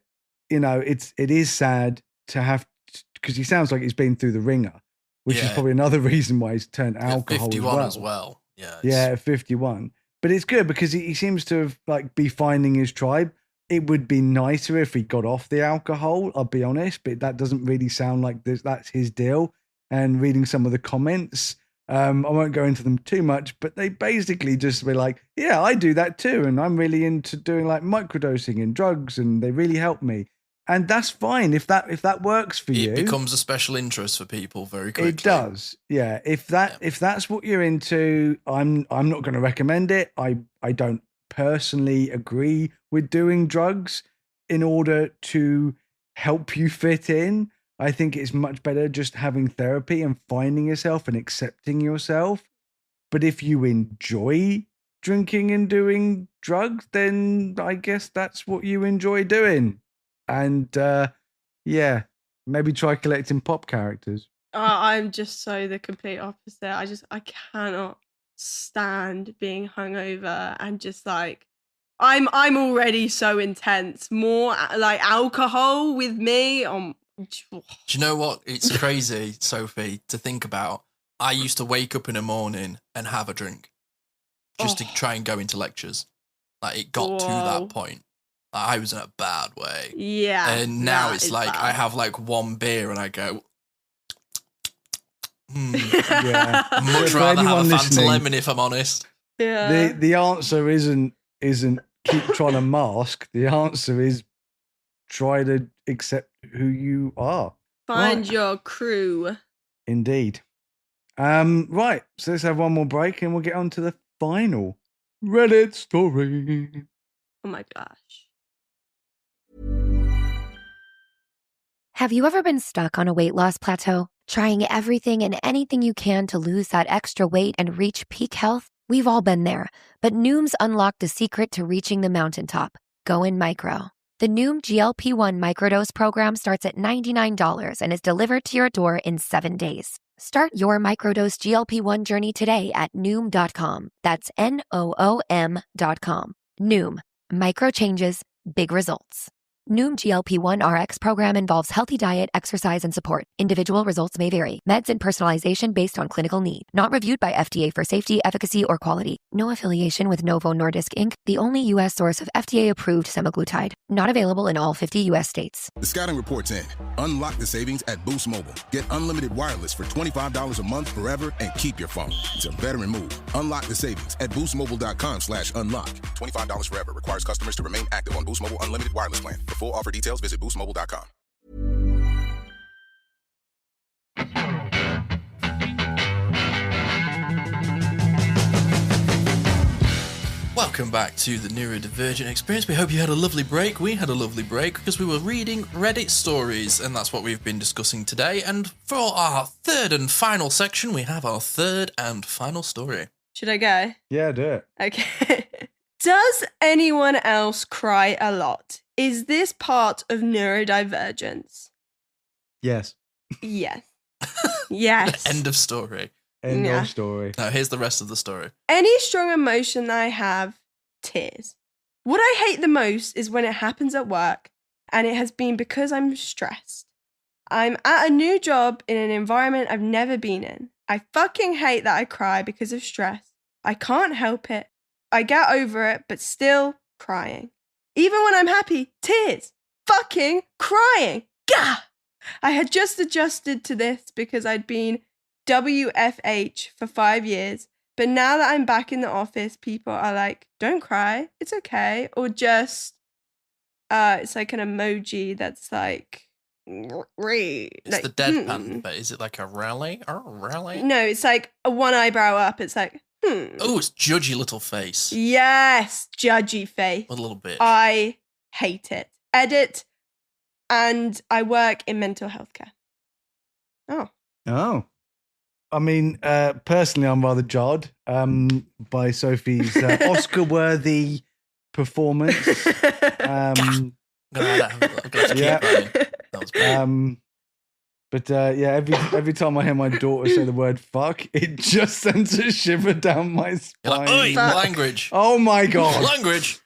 Speaker 3: you know, it is sad to have, because he sounds like he's been through the ringer, which is probably another reason why he's turned alcohol
Speaker 4: 51
Speaker 3: as well.
Speaker 4: Yeah,
Speaker 3: 51. But it's good because he seems to have be finding his tribe. It would be nicer if he got off the alcohol, I'll be honest, but that doesn't really sound like that's his deal. And reading some of the comments, I won't go into them too much, but they basically just were like, yeah, I do that too, and I'm really into doing like microdosing and drugs, and they really help me. And that's fine if that works for you.
Speaker 4: It becomes a special interest for people very quickly.
Speaker 3: It does, yeah. If that's what you're into, I'm not going to recommend it. I don't personally agree with doing drugs in order to help you fit in. I think it's much better just having therapy and finding yourself and accepting yourself. But if you enjoy drinking and doing drugs, then I guess that's what you enjoy doing. And yeah, maybe try collecting pop characters.
Speaker 5: I'm just so the complete opposite. I cannot stand being hungover and just like I'm already so intense. More like alcohol with me. Do
Speaker 4: you know what? It's crazy, Sophie, to think about. I used to wake up in the morning and have a drink just to try and go into lectures. Like it got to that point. I was in a bad way.
Speaker 5: Yeah.
Speaker 4: And now it's like bad. I have like one beer and I go,
Speaker 3: Yeah.
Speaker 4: I'd much rather have a Fanta lemon if I'm honest.
Speaker 5: Yeah.
Speaker 3: The answer isn't keep trying to mask. The answer is try to accept who you are.
Speaker 5: Find
Speaker 3: Right.
Speaker 5: your crew.
Speaker 3: Indeed. Right. So let's have one more break and we'll get on to the final Reddit story.
Speaker 5: Oh my gosh.
Speaker 1: Have you ever been stuck on a weight loss plateau, trying everything and anything you can to lose that extra weight and reach peak health? We've all been there, but Noom's unlocked the secret to reaching the mountaintop. Go in micro. The Noom GLP-1 microdose program starts at $99 and is delivered to your door in 7 days. Start your microdose GLP-1 journey today at Noom.com. That's Noom.com. Noom. Micro changes, big results. Noom GLP-1 RX program involves healthy diet, exercise, and support. Individual results may vary. Meds and personalization based on clinical need. Not reviewed by FDA for safety, efficacy, or quality. No affiliation with Novo Nordisk Inc., the only U.S. source of FDA-approved semaglutide. Not available in all 50 U.S. states.
Speaker 9: The scouting report's in. Unlock the savings at Boost Mobile. Get unlimited wireless for $25 a month forever and keep your phone. It's a veteran move. Unlock the savings at boostmobile.com/unlock. $25 forever. Requires customers to remain active on Boost Mobile Unlimited Wireless Plan. For full offer details, visit boostmobile.com.
Speaker 4: Welcome back to the Neurodivergent Experience. We hope you had a lovely break. We had a lovely break because we were reading Reddit stories, and that's what we've been discussing today. And for our third and final section, we have our third and final story.
Speaker 5: Should I go?
Speaker 3: Yeah, do it.
Speaker 5: Okay. Does anyone else cry a lot? Is this part of neurodivergence?
Speaker 3: Yes.
Speaker 5: Yes. Yes.
Speaker 4: End of story.
Speaker 3: End
Speaker 5: Yeah.
Speaker 3: of story.
Speaker 4: Now, here's the rest of the story.
Speaker 5: Any strong emotion that I have, tears. What I hate the most is when it happens at work, and it has been because I'm stressed. I'm at a new job in an environment I've never been in. I fucking hate that I cry because of stress. I can't help it. I get over it, but still crying. Even when I'm happy, tears. Fucking crying. Gah! I had just adjusted to this because I'd been WFH for 5 years. But now that I'm back in the office, people are like, don't cry, it's okay. Or just, it's like an emoji that's like,
Speaker 4: It's the deadpan, but is it like a rally? Oh, rally?
Speaker 5: No, it's like a one eyebrow up. It's like,
Speaker 4: Oh, it's judgy little face.
Speaker 5: Yes, judgy face.
Speaker 4: A little bit.
Speaker 5: I hate it. Edit, and I work in mental health care. Oh.
Speaker 3: Oh. I mean, personally, I'm rather jarred by Sophie's Oscar-worthy performance.
Speaker 4: I'm gonna keep
Speaker 3: Yeah.
Speaker 4: running. That was great.
Speaker 3: But yeah, every time I hear my daughter say the word fuck, it just sends a shiver down my
Speaker 4: You're
Speaker 3: spine.
Speaker 4: like, oi,
Speaker 5: Fuck.
Speaker 4: language.
Speaker 3: Oh my God.
Speaker 4: Language.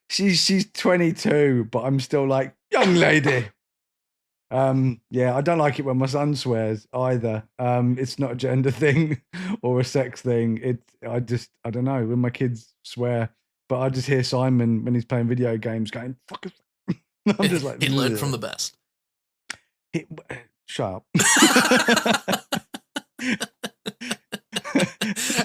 Speaker 3: She's 22, but I'm still like, young lady. Yeah, I don't like it when my son swears either. It's not a gender thing or a sex thing. I don't know, when my kids swear, but I just hear Simon when he's playing video games going, fuck it. I'm just like,
Speaker 4: He learned from the
Speaker 3: "Ugh."
Speaker 4: best.
Speaker 3: Shut up.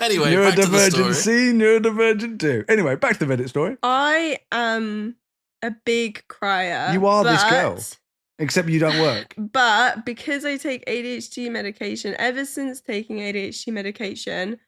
Speaker 4: Anyway, back to the
Speaker 3: Neurodivergent
Speaker 4: story.
Speaker 3: C, neurodivergent 2. Anyway, back to the Reddit story.
Speaker 5: I am a big crier.
Speaker 3: You are this girl.
Speaker 5: but-
Speaker 3: Except you don't work.
Speaker 5: But because I take ADHD medication, ever since taking ADHD medication,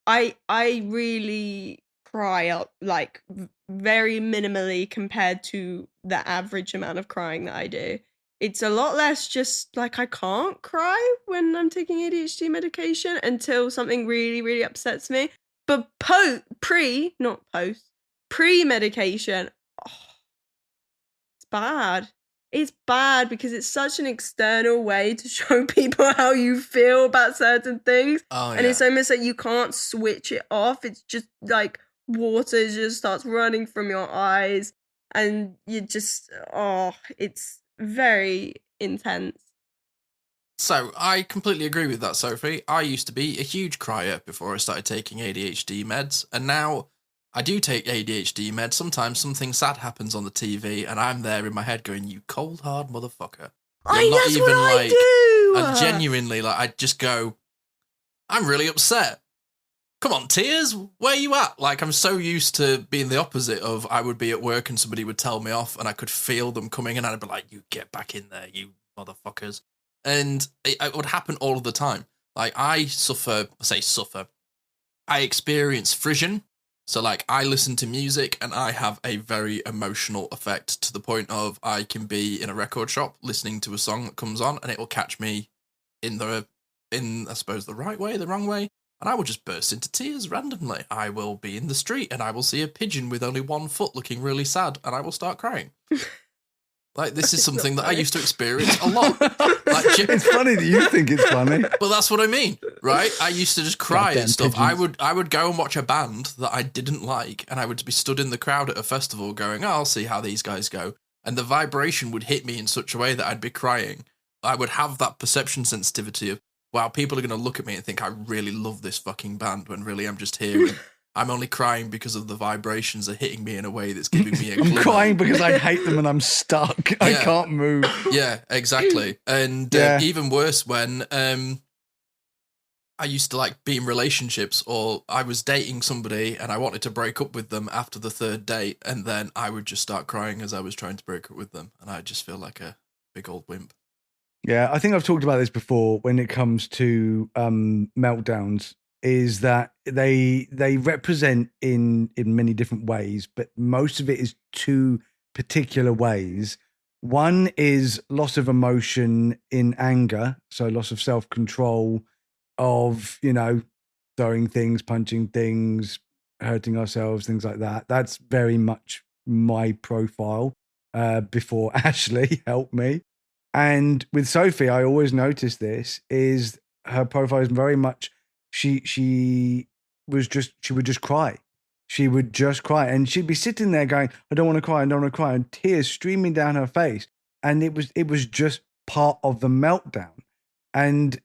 Speaker 5: I really cry out like very minimally compared to the average amount of crying that I do. It's a lot less just like I can't cry when I'm taking ADHD medication until something really, really upsets me. But pre-medication, it's bad. It's bad because it's such an external way to show people how you feel about certain things.
Speaker 4: Oh,
Speaker 5: And it's almost like you can't switch it off. It's just like water just starts running from your eyes. And you just, it's very intense.
Speaker 4: So, I completely agree with that, Sophie. I used to be a huge crier before I started taking ADHD meds, and now I do take ADHD meds. Sometimes something sad happens on the TV, and I'm there in my head going, you cold, hard motherfucker.
Speaker 5: That's what I do!
Speaker 4: I genuinely, I just go, I'm really upset. come on, tears, where you at? Like, I'm so used to being the opposite of I would be at work and somebody would tell me off and I could feel them coming and I'd be like, you get back in there, you motherfuckers. And it would happen all of the time. Like, I experience frisson. So, like, I listen to music and I have a very emotional effect to the point of I can be in a record shop listening to a song that comes on and it will catch me in I suppose, the right way, the wrong way. And I will just burst into tears randomly. I will be in the street and I will see a pigeon with only one foot looking really sad and I will start crying. Like, this is something that I used to experience a lot. Like,
Speaker 3: It's funny that you think it's funny.
Speaker 4: but that's what I mean, right? I used to just cry at stuff. I would go and watch a band that I didn't like, and I would be stood in the crowd at a festival going, oh, I'll see how these guys go. And the vibration would hit me in such a way that I'd be crying. I would have that perception sensitivity of, wow, people are going to look at me and think I really love this fucking band, when really I'm just here and I'm only crying because of the vibrations are hitting me in a way that's giving me a
Speaker 3: I'm
Speaker 4: glimmer.
Speaker 3: crying because I hate them and I'm stuck. I
Speaker 4: Yeah.
Speaker 3: can't move.
Speaker 4: Yeah, exactly. And even worse when I used to like be in relationships, or I was dating somebody and I wanted to break up with them after the third date, and then I would just start crying as I was trying to break up with them, and I just feel like a big old wimp.
Speaker 3: Yeah, I think I've talked about this before when it comes to meltdowns, is that they represent in many different ways, but most of it is two particular ways. One is loss of emotion in anger, so loss of self-control, of, throwing things, punching things, hurting ourselves, things like that. That's very much my profile before Ashley helped me. And with Sophie, I always notice this, is her profile is very much, she would just cry. She would just cry, and she'd be sitting there going, I don't want to cry, and tears streaming down her face. And it was just part of the meltdown. And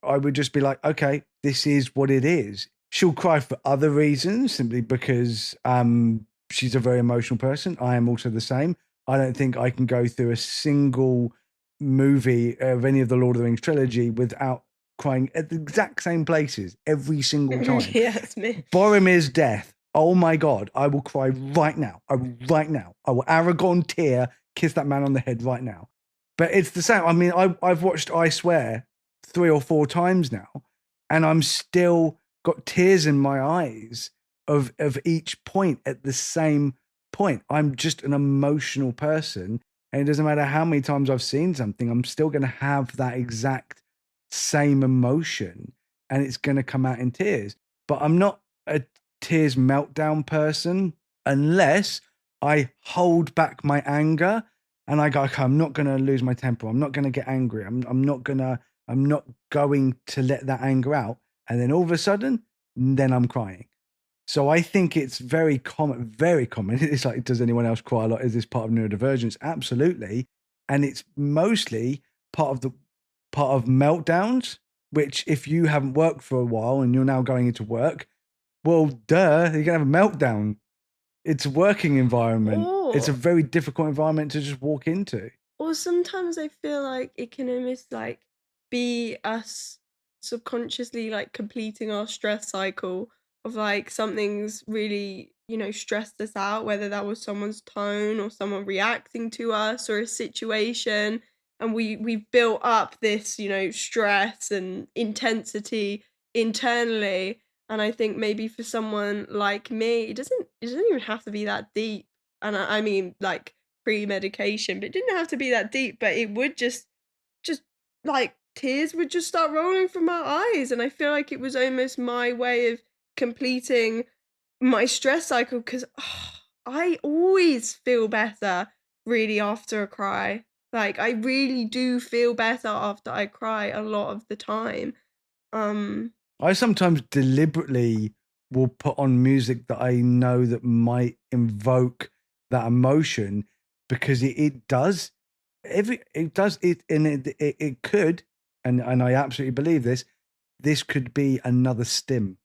Speaker 3: I would just be like, okay, this is what it is. She'll cry for other reasons, simply because she's a very emotional person. I am also the same. I don't think I can go through a single movie of any of the Lord of the Rings trilogy without crying at the exact same places every single time.
Speaker 5: Yeah, it's me.
Speaker 3: Boromir's death. Oh my God, I will cry right now. I will Aragorn tear, kiss that man on the head right now. But it's the same. I mean, I've watched I Swear 3 or 4 times now, and I'm still got tears in my eyes of each point at the same point. I'm just an emotional person, and it doesn't matter how many times I've seen something, I'm still going to have that exact same emotion, and it's going to come out in tears. But I'm not a tears meltdown person unless I hold back my anger and I go, okay, I'm not going to lose my temper. I'm not going to get angry. I'm not going to let that anger out. And then all of a sudden, then I'm crying. So I think it's very common, very common. It's like, does anyone else cry a lot? Is this part of neurodivergence? Absolutely. And it's mostly part of meltdowns, which if you haven't worked for a while and you're now going into work, well, duh, you're going to have a meltdown. It's a working environment. It's a very difficult environment to just walk into.
Speaker 5: Or sometimes I feel like it can almost like be us subconsciously like completing our stress cycle of like something's really, stressed us out, whether that was someone's tone or someone reacting to us or a situation. And we've built up this, stress and intensity internally. And I think maybe for someone like me, it doesn't even have to be that deep. And I mean like pre-medication, but it didn't have to be that deep, but it would just like tears would just start rolling from my eyes. And I feel like it was almost my way of completing my stress cycle, because I always feel better really after a cry. Like I really do feel better after I cry a lot of the time.
Speaker 3: I sometimes deliberately will put on music that I know that might invoke that emotion, because it does, and it could, and I absolutely believe this could be another stim.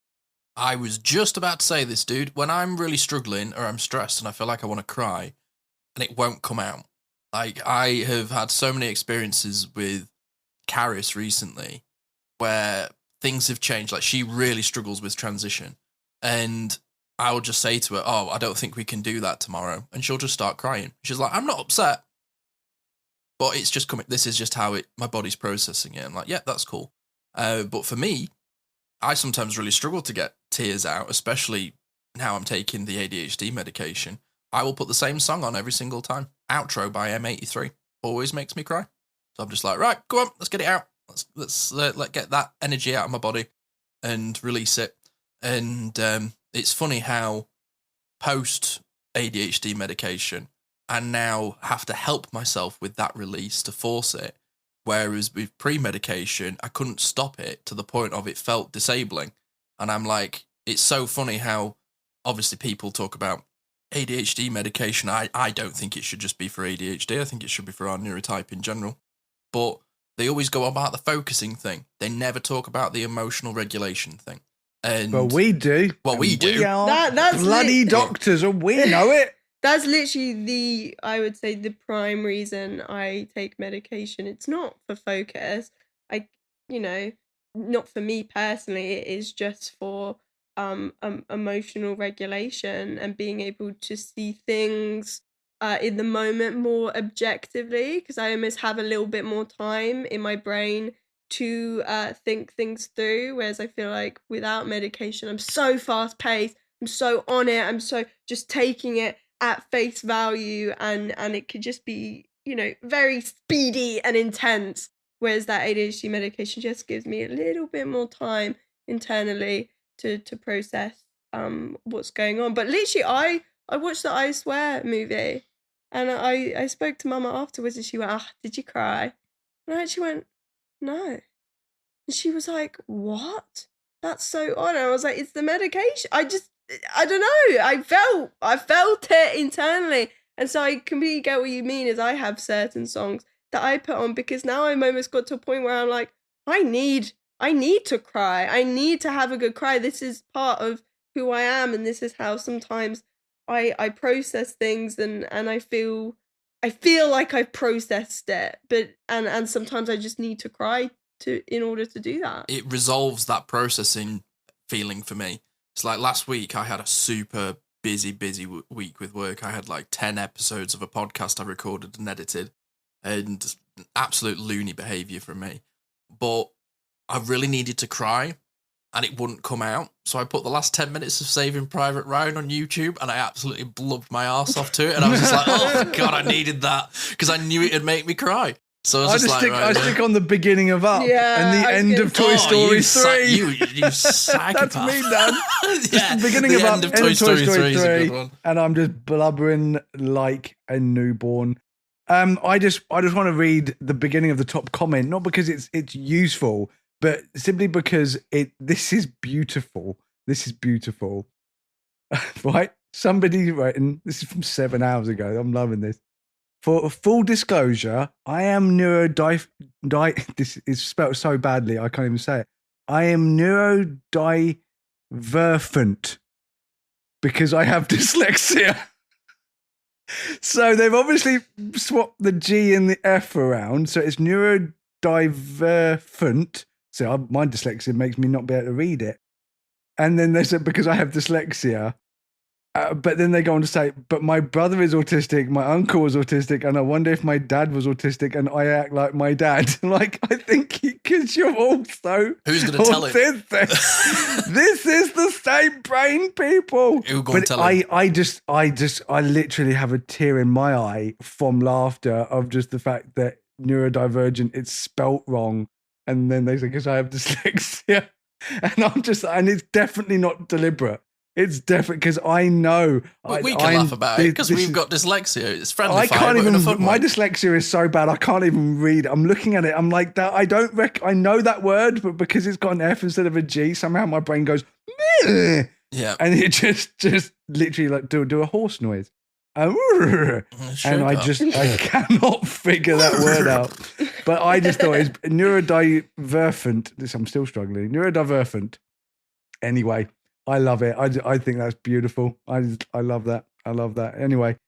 Speaker 4: I was just about to say this, dude. When I'm really struggling or I'm stressed and I feel like I want to cry and it won't come out. Like, I have had so many experiences with Caris recently where things have changed. Like, she really struggles with transition. And I will just say to her, oh, I don't think we can do that tomorrow. And she'll just start crying. She's like, I'm not upset, but it's just coming. This is just how my body's processing it. I'm like, yeah, that's cool. But for me, I sometimes really struggle to get tears out, especially now I'm taking the ADHD medication. I will put the same song on every single time. Outro by M83 always makes me cry. So I'm just like, right, go on, let's get it out. Let's get that energy out of my body and release it. And it's funny how post ADHD medication, I now have to help myself with that release to force it. Whereas with pre-medication, I couldn't stop it to the point of it felt disabling. And I'm like, it's so funny how obviously people talk about ADHD medication. I don't think it should just be for ADHD. I think it should be for our neurotype in general. But they always go about the focusing thing. They never talk about the emotional regulation thing. And
Speaker 3: well, we do.
Speaker 4: Well, we do.
Speaker 3: We are that's bloody doctors, and we know it.
Speaker 5: That's literally I would say the prime reason I take medication. It's not for focus. Not for me personally. It is just for emotional regulation and being able to see things in the moment more objectively, because I almost have a little bit more time in my brain to think things through, whereas I feel like without medication I'm so fast paced, I'm so on it, I'm so just taking it at face value, and it could just be very speedy and intense, whereas that ADHD medication just gives me a little bit more time internally to process what's going on. But literally I watched the I Swear movie, and I spoke to Mama afterwards, and she went, did you cry? And I actually went, no. And she was like, what? That's so odd. And I was like, it's the medication. I don't know. I felt it internally. And so I completely get what you mean, is I have certain songs that I put on because now I'm almost got to a point where I'm like, I need to cry. I need to have a good cry. This is part of who I am, and this is how sometimes I process things, and I feel like I've processed it, but and sometimes I just need to cry in order to do that.
Speaker 4: It resolves that processing feeling for me. It's like last week I had a super busy week with work. I had like 10 episodes of a podcast I recorded and edited, and absolute loony behaviour from me. But I really needed to cry, and it wouldn't come out. So I put the last 10 minutes of Saving Private Ryan on YouTube, and I absolutely blubbed my arse off to it. And I was just like, oh God, I needed that, because I knew it'd make me cry. So I
Speaker 3: stick on the beginning of Up and the end of Toy Story 3.
Speaker 4: You psychopath.
Speaker 3: That's me, Dan. The beginning of Up, end of Toy Story 3, and I'm just blubbering like a newborn. I just want to read the beginning of the top comment, not because it's useful, but simply because this is beautiful. This is beautiful. Right? Somebody writing, this is from 7 hours ago. I'm loving this. For full disclosure, I am this is spelled so badly, I can't even say it. I am neurodivergent because I have dyslexia. So they've obviously swapped the G and the F around. So it's neurodivergent. So my dyslexia makes me not be able to read it. And then they said, because I have dyslexia. But then they go on to say, but my brother is autistic, my uncle was autistic, and I wonder if my dad was autistic and I act like my dad. Like, I think because you're also
Speaker 4: who's going to tell him?
Speaker 3: This is the same brain, people.
Speaker 4: Who's going to tell him?
Speaker 3: I literally have a tear in my eye from laughter of just the fact that neurodivergent, it's spelt wrong. And then they say, because I have dyslexia. And it's definitely not deliberate. It's definitely because I know.
Speaker 4: But we can laugh about it because we've got dyslexia. It's friendly.
Speaker 3: I can't even. My dyslexia is so bad. I can't even read. I'm looking at it. I'm like that. I don't. I know that word, but because it's got an F instead of a G, somehow my brain goes. Meh.
Speaker 4: Yeah.
Speaker 3: And it just literally like do a horse noise. And I cannot figure that word out. But I just thought it's neurodivergent. I'm still struggling. Neurodivergent. Anyway. I love it. I think that's beautiful. I love that. I love that. Anyway,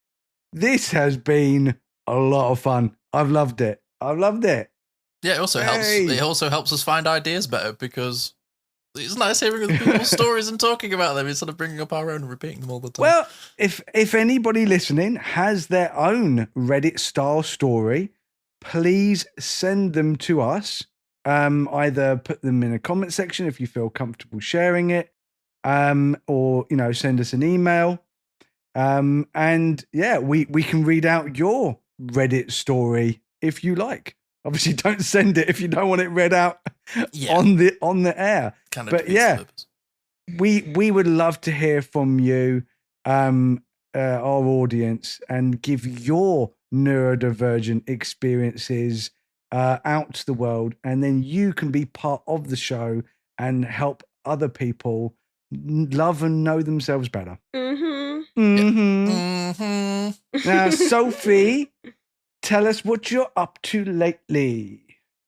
Speaker 3: this has been a lot of fun. I've loved it.
Speaker 4: Yeah, it also helps. It also helps us find ideas better because It's nice hearing other people's stories and talking about them instead of bringing up our own and repeating them all the time.
Speaker 3: Well, if anybody listening has their own Reddit style story, please send them to us. Either put them in a comment section if you feel comfortable sharing it, or send us an email. And yeah, we can read out your Reddit story if you like. Obviously, don't send it if you don't want it read out on the air. But yeah, we would love to hear from you, our audience, and give your neurodivergent experiences out to the world, and then you can be part of the show and help other people love and know themselves better. Now, Sophie, tell us what you're up to lately.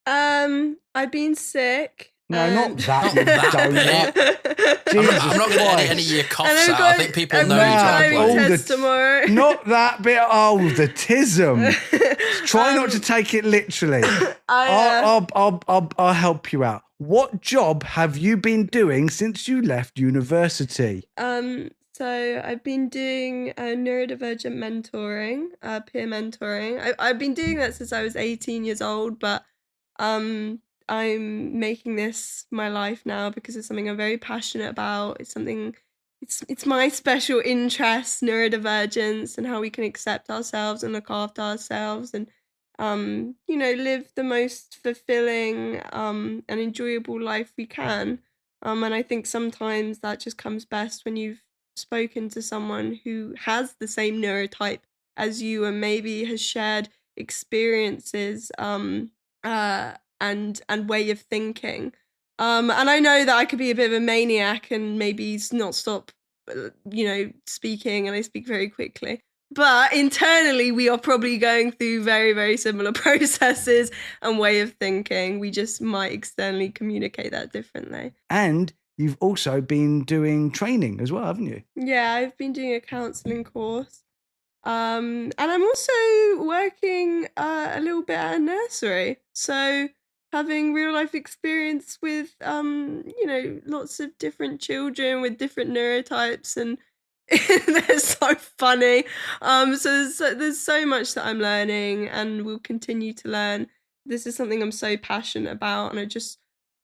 Speaker 5: I've been sick.
Speaker 3: No, not that.
Speaker 4: I'm not going to edit any of your coughs out. I think people know each other.
Speaker 5: Tomorrow.
Speaker 3: Not that bit. Oh, the tism. Try not to take it literally. I'll help you out. What job have you been doing since you left university?
Speaker 5: So I've been doing neurodivergent mentoring, peer mentoring. I've been doing that since I was 18 years old, but I'm making this my life now because it's something I'm very passionate about. It's something, it's my special interest, neurodivergence, and how we can accept ourselves and look after ourselves and, live the most fulfilling and enjoyable life we can. And I think sometimes that just comes best when you've spoken to someone who has the same neurotype as you and maybe has shared experiences and way of thinking. And I know that I could be a bit of a maniac and maybe not stop, speaking, and I speak very quickly. But internally, we are probably going through very, very similar processes and way of thinking. We just might externally communicate that differently.
Speaker 3: And you've also been doing training as well, haven't you?
Speaker 5: Yeah, I've been doing a counselling course. And I'm also working a little bit at a nursery. So having real life experience with, lots of different children with different neurotypes, and they're so funny. So there's so much that I'm learning and will continue to learn. This is something I'm so passionate about, and I just,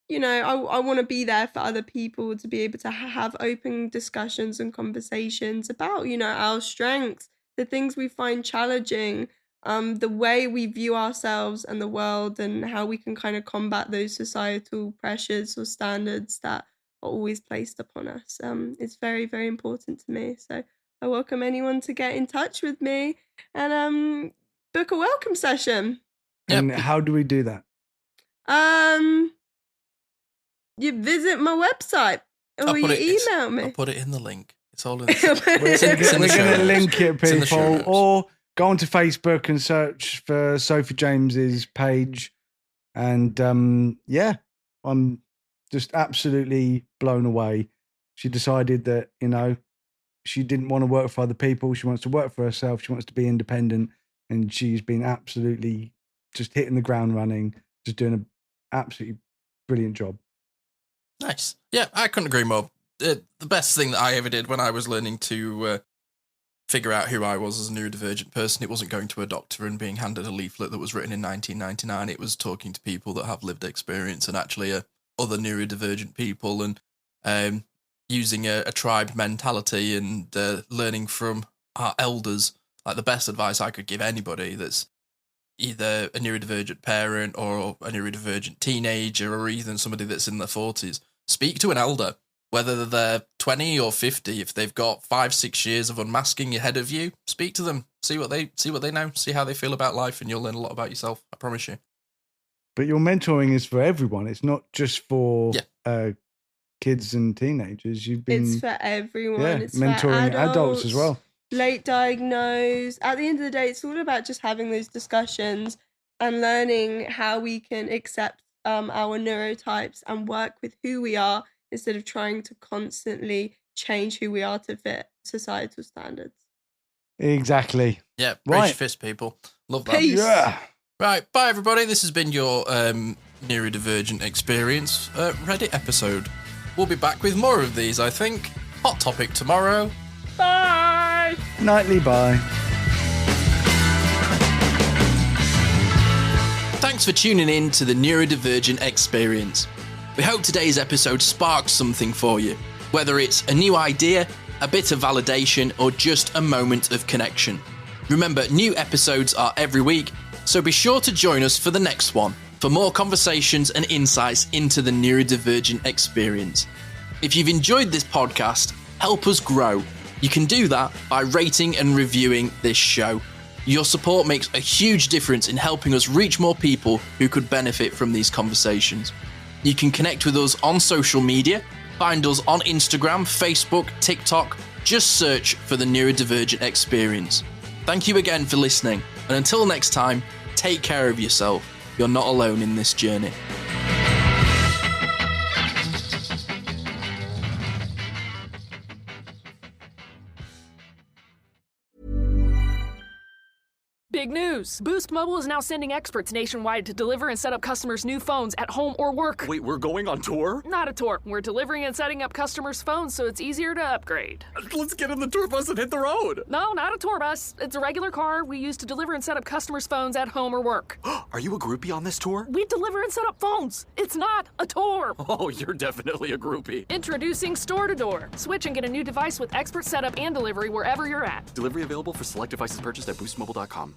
Speaker 5: I want to be there for other people to be able to have open discussions and conversations about, our strengths, the things we find challenging, the way we view ourselves and the world, and how we can kind of combat those societal pressures or standards that are always placed upon us. It's very, very important to me. So I welcome anyone to get in touch with me and book a welcome session.
Speaker 3: And how do we do that?
Speaker 5: You visit my website or you email me.
Speaker 4: I'll put it in the link. It's all in the
Speaker 3: We're going to link it, people, or go onto Facebook and search for Sophie James's page. And I'm just absolutely blown away. She decided that, she didn't want to work for other people. She wants to work for herself. She wants to be independent. And she's been absolutely just hitting the ground running, just doing an absolutely brilliant job.
Speaker 4: Nice. Yeah, I couldn't agree more. The best thing that I ever did when I was learning to figure out who I was as a neurodivergent person, it wasn't going to a doctor and being handed a leaflet that was written in 1999. It was talking to people that have lived experience and actually other neurodivergent people, and using a tribe mentality and learning from our elders. Like, the best advice I could give anybody that's either a neurodivergent parent or a neurodivergent teenager or even somebody that's in their 40s, speak to an elder, whether they're 20 or 50. If they've got 5-6 years of unmasking ahead of you, speak to them, see what they know, see how they feel about life, and you'll learn a lot about yourself. I promise you.
Speaker 3: But your mentoring is for everyone. It's not just for kids and teenagers.
Speaker 5: It's for everyone. It's
Speaker 3: mentoring
Speaker 5: for
Speaker 3: adults as well.
Speaker 5: Late diagnosed. At the end of the day, it's all about just having those discussions and learning how we can accept our neurotypes and work with who we are instead of trying to constantly change who we are to fit societal standards.
Speaker 3: Exactly.
Speaker 4: Yeah, raise your fist, people. Love that.
Speaker 5: Peace.
Speaker 3: Yeah.
Speaker 4: Right, bye everybody. This has been your neurodivergent experience Reddit episode. We'll be back with more of these, I think. Hot topic tomorrow.
Speaker 6: Bye!
Speaker 3: Nightly bye.
Speaker 4: Thanks for tuning in to the Neurodivergent Experience. We hope today's episode sparked something for you, whether it's a new idea, a bit of validation, or just a moment of connection. Remember, new episodes are every week, so be sure to join us for the next one for more conversations and insights into the neurodivergent experience. If you've enjoyed this podcast, help us grow. You can do that by rating and reviewing this show. Your support makes a huge difference in helping us reach more people who could benefit from these conversations. You can connect with us on social media. Find us on Instagram, Facebook, TikTok. Just search for the Neurodivergent Experience. Thank you again for listening, and until next time, take care of yourself. You're not alone in this journey.
Speaker 6: Big news! Boost Mobile is now sending experts nationwide to deliver and set up customers' new phones at home or work.
Speaker 7: Wait, we're going on tour?
Speaker 6: Not a tour. We're delivering and setting up customers' phones so it's easier to upgrade.
Speaker 7: Let's get in the tour bus and hit the road.
Speaker 6: No, not a tour bus. It's a regular car we use to deliver and set up customers' phones at home or work.
Speaker 7: Are you a groupie on this tour?
Speaker 6: We deliver and set up phones. It's not a tour.
Speaker 7: Oh, you're definitely a groupie.
Speaker 6: Introducing Store to Door. Switch and get a new device with expert setup and delivery wherever you're at.
Speaker 7: Delivery available for select devices purchased at boostmobile.com.